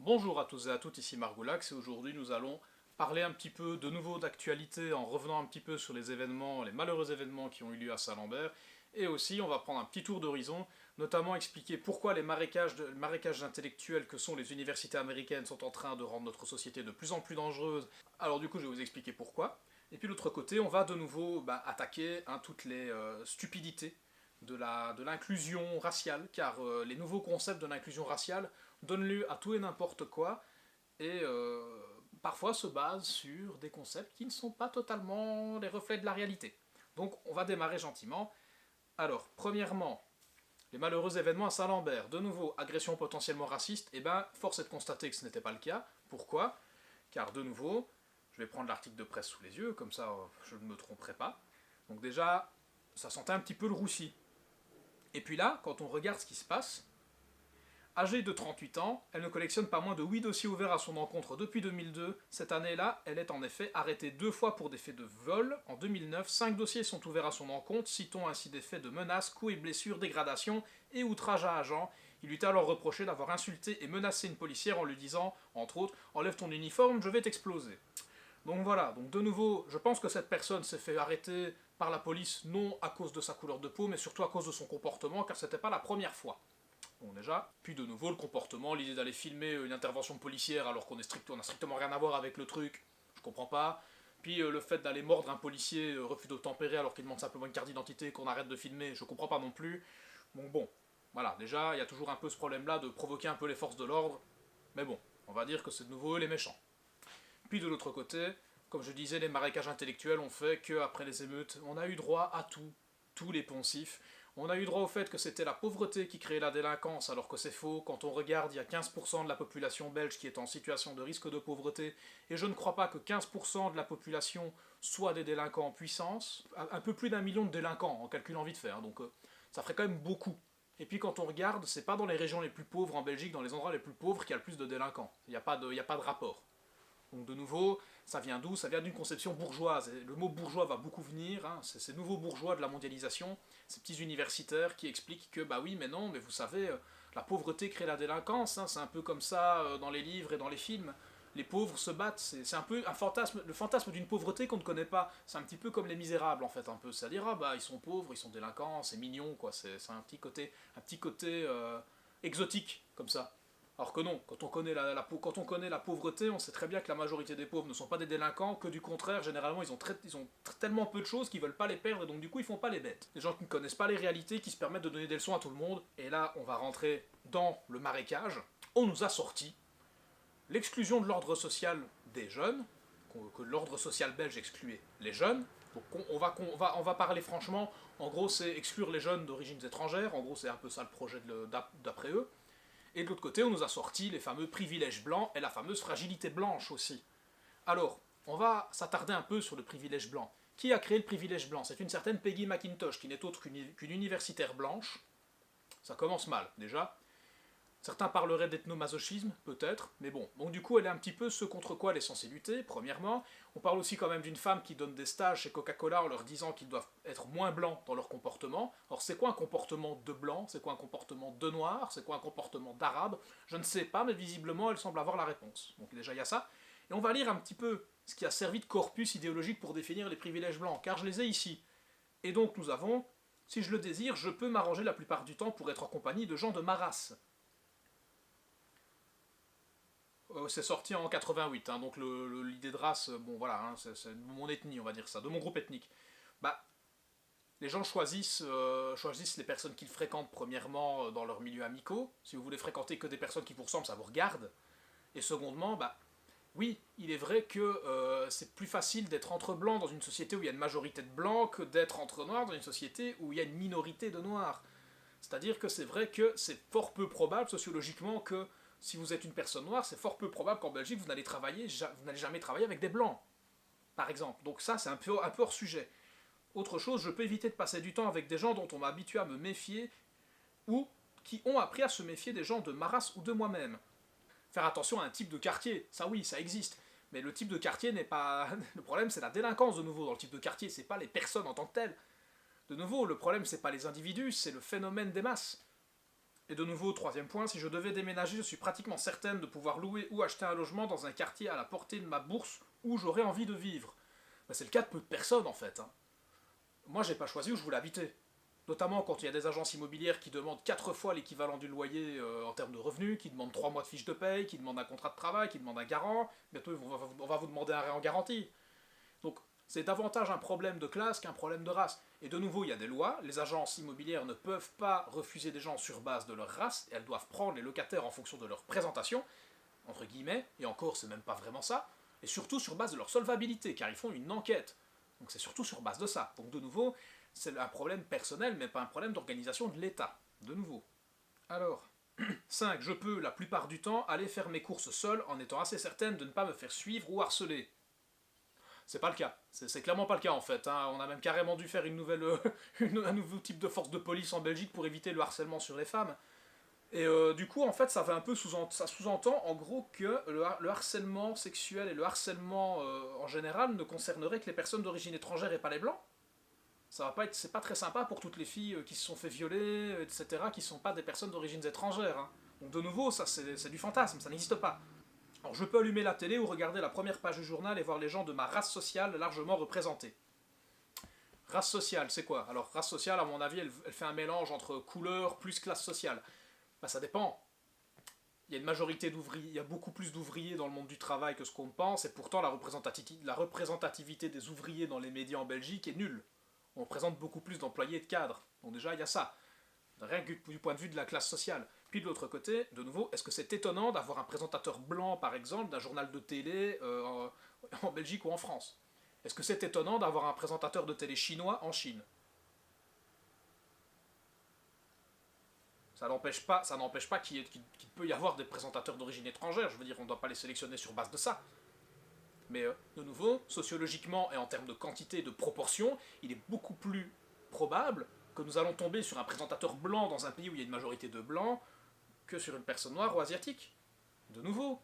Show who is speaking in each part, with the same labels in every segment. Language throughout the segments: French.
Speaker 1: Bonjour à tous et à toutes, ici Margoulax et aujourd'hui nous allons parler un petit peu de nouveau d'actualité en revenant un petit peu sur les événements, les malheureux événements qui ont eu lieu à Saint-Lambert et aussi on va prendre un petit tour d'horizon, notamment expliquer pourquoi les marécages intellectuels que sont les universités américaines sont en train de rendre notre société de plus en plus dangereuse. Alors du coup je vais vous expliquer pourquoi. Et puis de l'autre côté on va de nouveau attaquer toutes les stupidités de l'inclusion raciale, car les nouveaux concepts de l'inclusion raciale donnent lieu à tout et n'importe quoi, et parfois se basent sur des concepts qui ne sont pas totalement les reflets de la réalité. Donc on va démarrer gentiment. Alors, premièrement, les malheureux événements à Saint-Lambert. De nouveau, agression potentiellement raciste, et bien, force est de constater que ce n'était pas le cas. Pourquoi? Car de nouveau, je vais prendre l'article de presse sous les yeux, comme ça je ne me tromperai pas. Donc déjà, ça sentait un petit peu le roussi. Et puis là, quand on regarde ce qui se passe, âgée de 38 ans, elle ne collectionne pas moins de 8 dossiers ouverts à son encontre depuis 2002. Cette année-là, elle est en effet arrêtée 2 fois pour des faits de vol. En 2009, 5 dossiers sont ouverts à son encontre, citons ainsi des faits de menaces, coups et blessures, dégradation et outrage à agent. Il lui est alors reproché d'avoir insulté et menacé une policière en lui disant, entre autres, enlève ton uniforme, je vais t'exploser. Donc voilà, donc de nouveau, je pense que cette personne s'est fait arrêter par la police non à cause de sa couleur de peau, mais surtout à cause de son comportement, car c'était pas la première fois. Bon déjà. Puis de nouveau, le comportement, l'idée d'aller filmer une intervention policière alors qu'on n'a strictement rien à voir avec le truc, je comprends pas. Puis le fait d'aller mordre un policier, refus d'obtempérer alors qu'il demande simplement une carte d'identité, qu'on arrête de filmer, je comprends pas non plus. Bon, voilà, déjà, il y a toujours un peu ce problème-là de provoquer un peu les forces de l'ordre, mais bon, on va dire que c'est de nouveau eux les méchants. Puis de l'autre côté, comme je disais, les marécages intellectuels ont fait qu'après les émeutes, on a eu droit à tout, tous les poncifs. On a eu droit au fait que c'était la pauvreté qui créait la délinquance, alors que c'est faux. Quand on regarde, il y a 15% de la population belge qui est en situation de risque de pauvreté, et je ne crois pas que 15% de la population soit des délinquants en puissance. Un peu plus d'1 million de délinquants, en calculant vite fait, hein, donc ça ferait quand même beaucoup. Et puis quand on regarde, c'est pas dans les régions les plus pauvres en Belgique, dans les endroits les plus pauvres, qu'il y a le plus de délinquants. Il n'y a pas de rapport. Donc de nouveau, ça vient d'où? Ça vient d'une conception bourgeoise. Et le mot bourgeois va beaucoup venir, hein, c'est ces nouveaux bourgeois de la mondialisation, ces petits universitaires qui expliquent que bah oui mais non, mais vous savez, la pauvreté crée la délinquance, hein, c'est un peu comme ça dans les livres et dans les films. Les pauvres se battent, c'est un peu un fantasme, le fantasme d'une pauvreté qu'on ne connaît pas. C'est un petit peu comme les misérables en fait, un peu. C'est-à-dire, ah bah ils sont pauvres, ils sont délinquants, c'est mignon quoi, c'est un petit côté exotique comme ça. Alors que non, quand on connaît la pauvreté, on sait très bien que la majorité des pauvres ne sont pas des délinquants, que du contraire, généralement, ils ont tellement peu de choses qu'ils veulent pas les perdre, et donc du coup, ils font pas les bêtes. Des gens qui ne connaissent pas les réalités, qui se permettent de donner des leçons à tout le monde, et là, on va rentrer dans le marécage. On nous a sorti l'exclusion de l'ordre social des jeunes, que l'ordre social belge excluait les jeunes. Donc on va parler franchement, en gros, c'est exclure les jeunes d'origines étrangères, en gros, c'est un peu ça le projet d'après eux. Et de l'autre côté, on nous a sorti les fameux privilèges blancs et la fameuse fragilité blanche aussi. Alors, on va s'attarder un peu sur le privilège blanc. Qui a créé le privilège blanc? C'est une certaine Peggy McIntosh, qui n'est autre qu'une universitaire blanche. Ça commence mal, déjà. Certains parleraient d'ethnomasochisme, peut-être, mais bon. Donc du coup, elle est un petit peu ce contre quoi elle est censée lutter, premièrement. On parle aussi quand même d'une femme qui donne des stages chez Coca-Cola en leur disant qu'ils doivent être moins blancs dans leur comportement. Alors c'est quoi un comportement de blanc? C'est quoi un comportement de noir? C'est quoi un comportement d'arabe? Je ne sais pas, mais visiblement, elle semble avoir la réponse. Donc déjà, il y a ça. Et on va lire un petit peu ce qui a servi de corpus idéologique pour définir les privilèges blancs, car je les ai ici. Et donc nous avons, si je le désire, je peux m'arranger la plupart du temps pour être en compagnie de gens de ma race. C'est sorti en 88, hein, donc l'idée de race, bon voilà, hein, c'est de mon ethnie, on va dire ça, de mon groupe ethnique. Bah, les gens choisissent les personnes qu'ils fréquentent premièrement dans leurs milieux amicaux. Si vous voulez fréquenter que des personnes qui vous ressemblent, ça vous regarde. Et secondement, bah, oui, il est vrai que c'est plus facile d'être entre blancs dans une société où il y a une majorité de blancs que d'être entre noirs dans une société où il y a une minorité de noirs. C'est-à-dire que c'est vrai que c'est fort peu probable sociologiquement que si vous êtes une personne noire, c'est fort peu probable qu'en Belgique vous n'allez jamais travailler avec des blancs, par exemple. Donc ça, c'est un peu hors sujet. Autre chose, je peux éviter de passer du temps avec des gens dont on m'a habitué à me méfier ou qui ont appris à se méfier des gens de ma race ou de moi-même. Faire attention à un type de quartier, ça oui, ça existe. Mais le type de quartier n'est pas... Le problème, c'est la délinquance, de nouveau, dans le type de quartier, c'est pas les personnes en tant que telles. De nouveau, le problème, c'est pas les individus, c'est le phénomène des masses. Et de nouveau, troisième point, si je devais déménager, je suis pratiquement certaine de pouvoir louer ou acheter un logement dans un quartier à la portée de ma bourse où j'aurais envie de vivre. Ben, c'est le cas de peu de personnes en fait. Hein. Moi, j'ai pas choisi où je voulais habiter. Notamment quand il y a des agences immobilières qui demandent 4 fois l'équivalent du loyer en termes de revenus, qui demandent 3 mois de fiche de paye, qui demandent un contrat de travail, qui demandent un garant. Bientôt, on va vous demander un arrêt en garantie. Donc, c'est davantage un problème de classe qu'un problème de race. Et de nouveau, il y a des lois. Les agences immobilières ne peuvent pas refuser des gens sur base de leur race. Et elles doivent prendre les locataires en fonction de leur présentation, entre guillemets. Et encore, c'est même pas vraiment ça. Et surtout sur base de leur solvabilité, car ils font une enquête. Donc c'est surtout sur base de ça. Donc de nouveau, c'est un problème personnel, mais pas un problème d'organisation de l'État. De nouveau. Alors, 5. Je peux, la plupart du temps, aller faire mes courses seul en étant assez certaine de ne pas me faire suivre ou harceler. C'est pas le cas. C'est clairement pas le cas en fait. Hein. On a même carrément dû faire un nouveau type de force de police en Belgique pour éviter le harcèlement sur les femmes. Et du coup, en fait, ça fait un peu ça sous-entend en gros que le harcèlement sexuel et le harcèlement en général ne concerneraient que les personnes d'origine étrangère et pas les blancs. Ça va pas être, c'est pas très sympa pour toutes les filles qui se sont fait violer, etc., qui sont pas des personnes d'origine étrangère. Hein. Donc de nouveau, ça c'est du fantasme, ça n'existe pas. Alors je peux allumer la télé ou regarder la première page du journal et voir les gens de ma race sociale largement représentés. Race sociale, c'est quoi? Alors race sociale, à mon avis, elle fait un mélange entre couleur plus classe sociale. Bah ça dépend. Il y a une majorité d'ouvriers, il y a beaucoup plus d'ouvriers dans le monde du travail que ce qu'on pense, et pourtant la représentativité des ouvriers dans les médias en Belgique est nulle. On représente beaucoup plus d'employés et de cadres. Donc déjà, il y a ça. Rien que du point de vue de la classe sociale. Puis de l'autre côté, de nouveau, est-ce que c'est étonnant d'avoir un présentateur blanc, par exemple, d'un journal de télé en Belgique ou en France? Est-ce que c'est étonnant d'avoir un présentateur de télé chinois en Chine? Ça n'empêche pas qu'il peut y avoir des présentateurs d'origine étrangère. Je veux dire, on ne doit pas les sélectionner sur base de ça. Mais de nouveau, sociologiquement et en termes de quantité et de proportion, il est beaucoup plus probable que nous allons tomber sur un présentateur blanc dans un pays où il y a une majorité de blancs que sur une personne noire ou asiatique. De nouveau.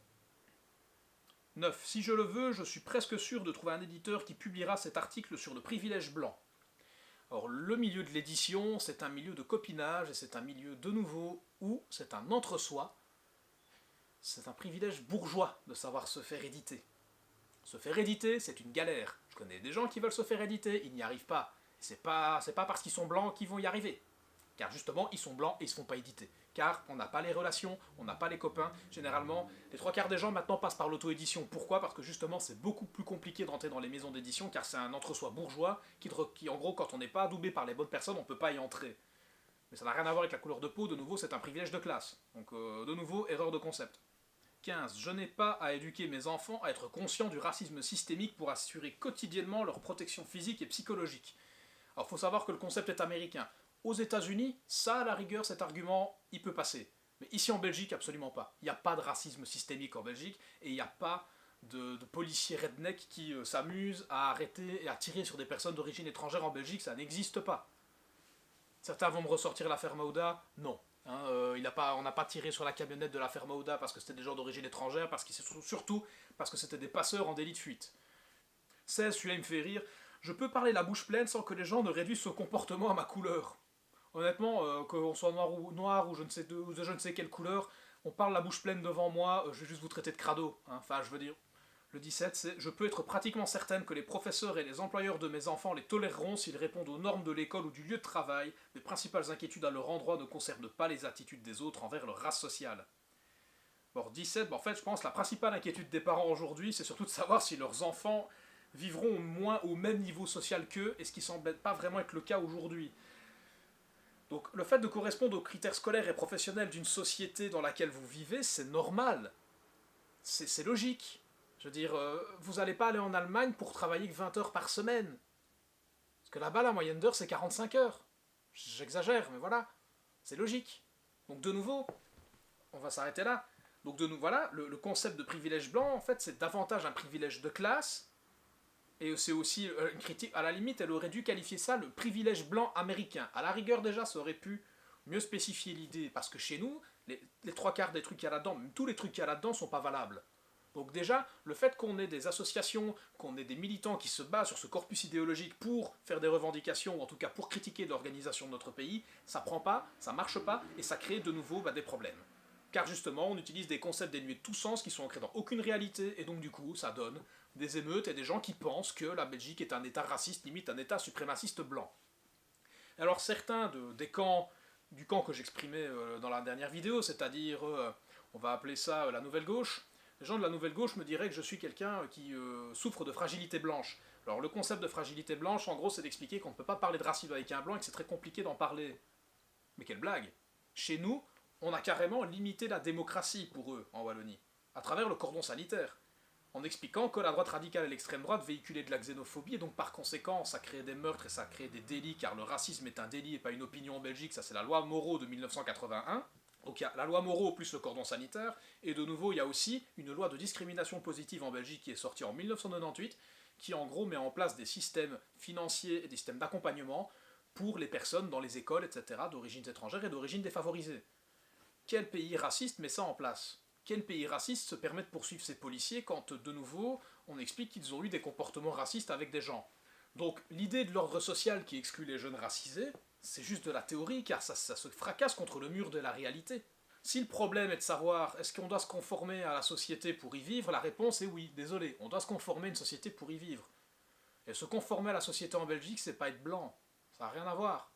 Speaker 1: 9. Si je le veux, je suis presque sûr de trouver un éditeur qui publiera cet article sur le privilège blanc. Or, le milieu de l'édition, c'est un milieu de copinage, et c'est un milieu de nouveau où c'est un entre-soi. C'est un privilège bourgeois de savoir se faire éditer. Se faire éditer, c'est une galère. Je connais des gens qui veulent se faire éditer, ils n'y arrivent pas. C'est pas parce qu'ils sont blancs qu'ils vont y arriver. Car justement, ils sont blancs et ils ne se font pas éditer. Car on n'a pas les relations, on n'a pas les copains. Généralement, les 3 quarts des gens maintenant passent par l'auto-édition. Pourquoi? Parce que justement, c'est beaucoup plus compliqué de rentrer dans les maisons d'édition, car c'est un entre-soi bourgeois qui, en gros, quand on n'est pas adoubé par les bonnes personnes, on ne peut pas y entrer. Mais ça n'a rien à voir avec la couleur de peau, de nouveau, c'est un privilège de classe. Donc, de nouveau, erreur de concept. 15. Je n'ai pas à éduquer mes enfants à être conscients du racisme systémique pour assurer quotidiennement leur protection physique et psychologique. Alors, il faut savoir que le concept est américain. Aux États-Unis, ça, à la rigueur, cet argument, il peut passer. Mais ici en Belgique, absolument pas. Il n'y a pas de racisme systémique en Belgique, et il n'y a pas de policiers redneck qui s'amusent à arrêter et à tirer sur des personnes d'origine étrangère en Belgique, ça n'existe pas. Certains vont me ressortir l'affaire Maouda, non. Hein, on n'a pas tiré sur la camionnette de l'affaire Maouda parce que c'était des gens d'origine étrangère, surtout parce que c'était des passeurs en délit de fuite. 16, celui-là il me fait rire. Je peux parler la bouche pleine sans que les gens ne réduisent son comportement à ma couleur. Honnêtement, qu'on soit noir ou je ne sais quelle couleur, on parle la bouche pleine devant moi, je vais juste vous traiter de crado. Hein. Enfin, je veux dire. Le 17, c'est je peux être pratiquement certaine que les professeurs et les employeurs de mes enfants les toléreront s'ils répondent aux normes de l'école ou du lieu de travail. Mes principales inquiétudes à leur endroit ne concernent pas les attitudes des autres envers leur race sociale. Bon, 17, en fait, je pense que la principale inquiétude des parents aujourd'hui, c'est surtout de savoir si leurs enfants vivront au moins au même niveau social qu'eux, et ce qui semble pas vraiment être le cas aujourd'hui. Donc le fait de correspondre aux critères scolaires et professionnels d'une société dans laquelle vous vivez, c'est normal. C'est logique. Je veux dire, vous n'allez pas aller en Allemagne pour travailler que 20 heures par semaine. Parce que là-bas, la moyenne d'heures, c'est 45 heures. J'exagère, mais voilà. C'est logique. Donc de nouveau, on va s'arrêter là. Donc de nouveau, voilà, le concept de privilège blanc, en fait, c'est davantage un privilège de classe. Et c'est aussi une critique, à la limite, elle aurait dû qualifier ça le privilège blanc américain. À la rigueur, déjà, ça aurait pu mieux spécifier l'idée. Parce que chez nous, les 3 quarts des trucs qu'il y a là-dedans, même tous les trucs qu'il y a là-dedans, sont pas valables. Donc déjà, le fait qu'on ait des associations, qu'on ait des militants qui se basent sur ce corpus idéologique pour faire des revendications, ou en tout cas pour critiquer l'organisation de notre pays, ça prend pas, ça marche pas, et ça crée de nouveau des problèmes. Car justement, on utilise des concepts dénués de tout sens qui sont ancrés dans aucune réalité, et donc du coup, ça donne des émeutes et des gens qui pensent que la Belgique est un État raciste, limite un État suprémaciste blanc. Alors certains du camp que j'exprimais dans la dernière vidéo, c'est-à-dire, on va appeler ça la nouvelle gauche, les gens de la nouvelle gauche me diraient que je suis quelqu'un qui souffre de fragilité blanche. Alors le concept de fragilité blanche, en gros, c'est d'expliquer qu'on ne peut pas parler de racisme avec un blanc et que c'est très compliqué d'en parler. Mais quelle blague! Chez nous, on a carrément limité la démocratie pour eux, en Wallonie, à travers le cordon sanitaire, en expliquant que la droite radicale et l'extrême droite véhiculaient de la xénophobie, et donc par conséquent, ça créait des meurtres et ça créait des délits, car le racisme est un délit et pas une opinion en Belgique, ça c'est la loi Moreau de 1981. Donc il y a la loi Moreau plus le cordon sanitaire, et de nouveau il y a aussi une loi de discrimination positive en Belgique qui est sortie en 1998, qui en gros met en place des systèmes financiers et des systèmes d'accompagnement pour les personnes dans les écoles, etc., d'origine étrangère et d'origine défavorisée. Quel pays raciste met ça en place? Quel pays raciste se permet de poursuivre ses policiers quand, de nouveau, on explique qu'ils ont eu des comportements racistes avec des gens? Donc l'idée de l'ordre social qui exclut les jeunes racisés, c'est juste de la théorie, car ça se fracasse contre le mur de la réalité. Si le problème est de savoir est-ce qu'on doit se conformer à la société pour y vivre, la réponse est oui, désolé, on doit se conformer à une société pour y vivre. Et se conformer à la société en Belgique, c'est pas être blanc, ça n'a rien à voir.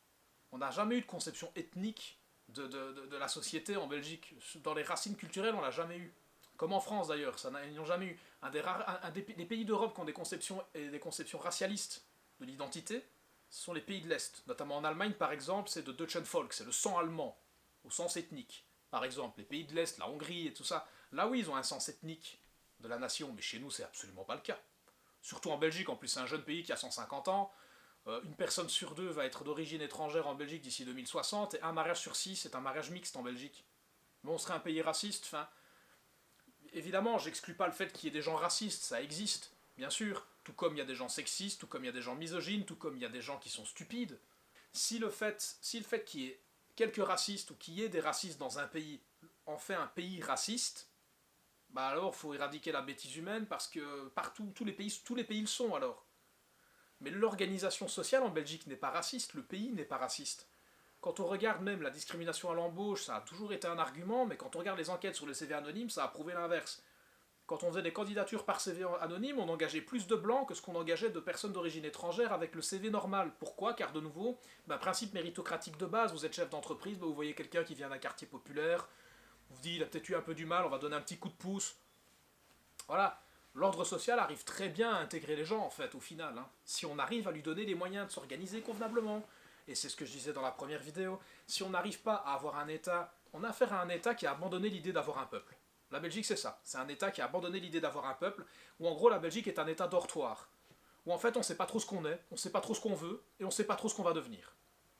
Speaker 1: On n'a jamais eu de conception ethnique de la société en Belgique. Dans les racines culturelles, on l'a jamais eu. Comme en France d'ailleurs, ils n'ont jamais eu. Des pays d'Europe qui ont des conceptions racialistes de l'identité, ce sont les pays de l'Est. Notamment en Allemagne, par exemple, c'est de Deutschen Volk, c'est le sang allemand, au sens ethnique. Par exemple, les pays de l'Est, la Hongrie et tout ça, là oui, ils ont un sens ethnique de la nation, mais chez nous, c'est absolument pas le cas. Surtout en Belgique, en plus, c'est un jeune pays qui a 150 ans. Une personne sur deux va être d'origine étrangère en Belgique d'ici 2060, et un mariage sur 6 est un mariage mixte en Belgique. Mais on serait un pays raciste, enfin... Évidemment, j'exclus pas le fait qu'il y ait des gens racistes, ça existe, bien sûr. Tout comme il y a des gens sexistes, tout comme il y a des gens misogynes, tout comme il y a des gens qui sont stupides. Si le fait qu'il y ait quelques racistes, ou qu'il y ait des racistes dans un pays, en fait un pays raciste, bah alors il faut éradiquer la bêtise humaine, parce que partout, tous les pays le sont alors. Mais l'organisation sociale en Belgique n'est pas raciste, le pays n'est pas raciste. Quand on regarde même la discrimination à l'embauche, ça a toujours été un argument, mais quand on regarde les enquêtes sur les CV anonymes, ça a prouvé l'inverse. Quand on faisait des candidatures par CV anonyme, on engageait plus de blancs que ce qu'on engageait de personnes d'origine étrangère avec le CV normal. Pourquoi? Car de nouveau, principe méritocratique de base, vous êtes chef d'entreprise, vous voyez quelqu'un qui vient d'un quartier populaire, vous dites il a peut-être eu un peu du mal, on va donner un petit coup de pouce. Voilà. L'ordre social arrive très bien à intégrer les gens, en fait, au final, hein, si on arrive à lui donner les moyens de s'organiser convenablement. Et c'est ce que je disais dans la première vidéo. Si on n'arrive pas à avoir un État, on a affaire à un État qui a abandonné l'idée d'avoir un peuple. La Belgique, c'est ça. C'est un État qui a abandonné l'idée d'avoir un peuple, où en gros la Belgique est un État dortoir. Où en fait on ne sait pas trop ce qu'on est, on ne sait pas trop ce qu'on veut, et on ne sait pas trop ce qu'on va devenir.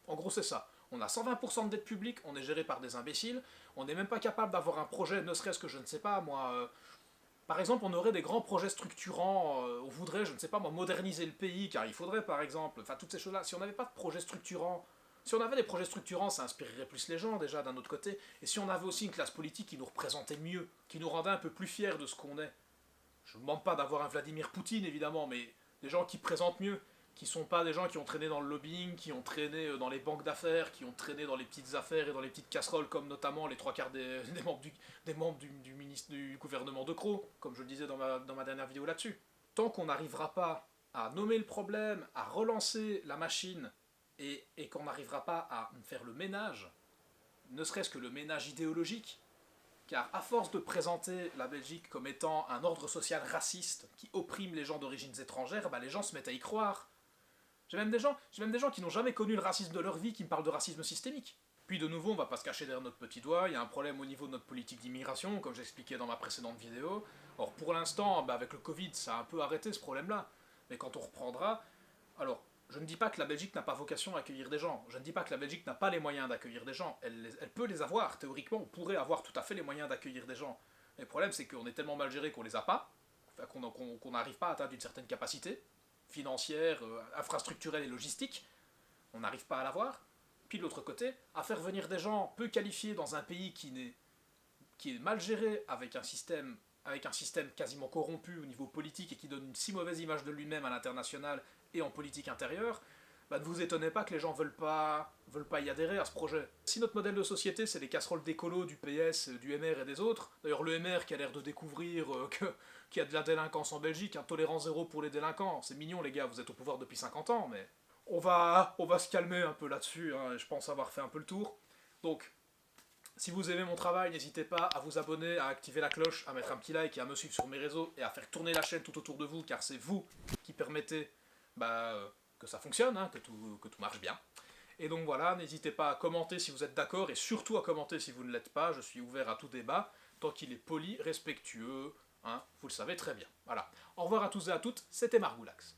Speaker 1: En gros, c'est ça. On a 120% de dette publique, on est géré par des imbéciles, on n'est même pas capable d'avoir un projet, ne serait-ce que je ne sais pas, moi... Par exemple, on aurait des grands projets structurants, on voudrait, je ne sais pas moi, moderniser le pays, car il faudrait par exemple, enfin toutes ces choses-là, si on n'avait pas de projets structurants, si on avait des projets structurants, ça inspirerait plus les gens déjà d'un autre côté, et si on avait aussi une classe politique qui nous représentait mieux, qui nous rendait un peu plus fiers de ce qu'on est. Je ne demande pas d'avoir un Vladimir Poutine évidemment, mais des gens qui présentent mieux, qui sont pas des gens qui ont traîné dans le lobbying, qui ont traîné dans les banques d'affaires, qui ont traîné dans les petites affaires et dans les petites casseroles, comme notamment les 3/4 des membres du gouvernement de Croo, comme je le disais dans ma dernière vidéo là-dessus. Tant qu'on n'arrivera pas à nommer le problème, à relancer la machine, et qu'on n'arrivera pas à faire le ménage, ne serait-ce que le ménage idéologique, car à force de présenter la Belgique comme étant un ordre social raciste qui opprime les gens d'origines étrangères, les gens se mettent à y croire. J'ai même des gens qui n'ont jamais connu le racisme de leur vie qui me parlent de racisme systémique. Puis de nouveau, on va pas se cacher derrière notre petit doigt, il y a un problème au niveau de notre politique d'immigration, comme j'expliquais dans ma précédente vidéo. Or pour l'instant, avec le Covid, ça a un peu arrêté ce problème-là. Mais quand on reprendra... Alors, je ne dis pas que la Belgique n'a pas vocation à accueillir des gens, je ne dis pas que la Belgique n'a pas les moyens d'accueillir des gens, elle peut les avoir, théoriquement on pourrait avoir tout à fait les moyens d'accueillir des gens. Mais le problème c'est qu'on est tellement mal géré qu'on les a pas, qu'on n'arrive pas à atteindre une certaine capacité, financière, infrastructurelle et logistique, on n'arrive pas à l'avoir. Puis de l'autre côté, à faire venir des gens peu qualifiés dans un pays qui est mal géré, avec un système avec un système quasiment corrompu au niveau politique et qui donne une si mauvaise image de lui-même à l'international et en politique intérieure, bah ne vous étonnez pas que les gens veulent pas y adhérer à ce projet. Si notre modèle de société, c'est les casseroles d'écolo du PS, du MR et des autres, d'ailleurs le MR qui a l'air de découvrir qu'il y a de la délinquance en Belgique, un tolérance zéro pour les délinquants, c'est mignon les gars, vous êtes au pouvoir depuis 50 ans, mais on va se calmer un peu là-dessus, hein, je pense avoir fait un peu le tour. Donc, si vous aimez mon travail, n'hésitez pas à vous abonner, à activer la cloche, à mettre un petit like et à me suivre sur mes réseaux et à faire tourner la chaîne tout autour de vous, car c'est vous qui permettez que ça fonctionne, hein, que tout marche bien. Et donc voilà, n'hésitez pas à commenter si vous êtes d'accord, et surtout à commenter si vous ne l'êtes pas, je suis ouvert à tout débat, tant qu'il est poli, respectueux, hein, vous le savez très bien. Voilà. Au revoir à tous et à toutes, c'était Margoulax.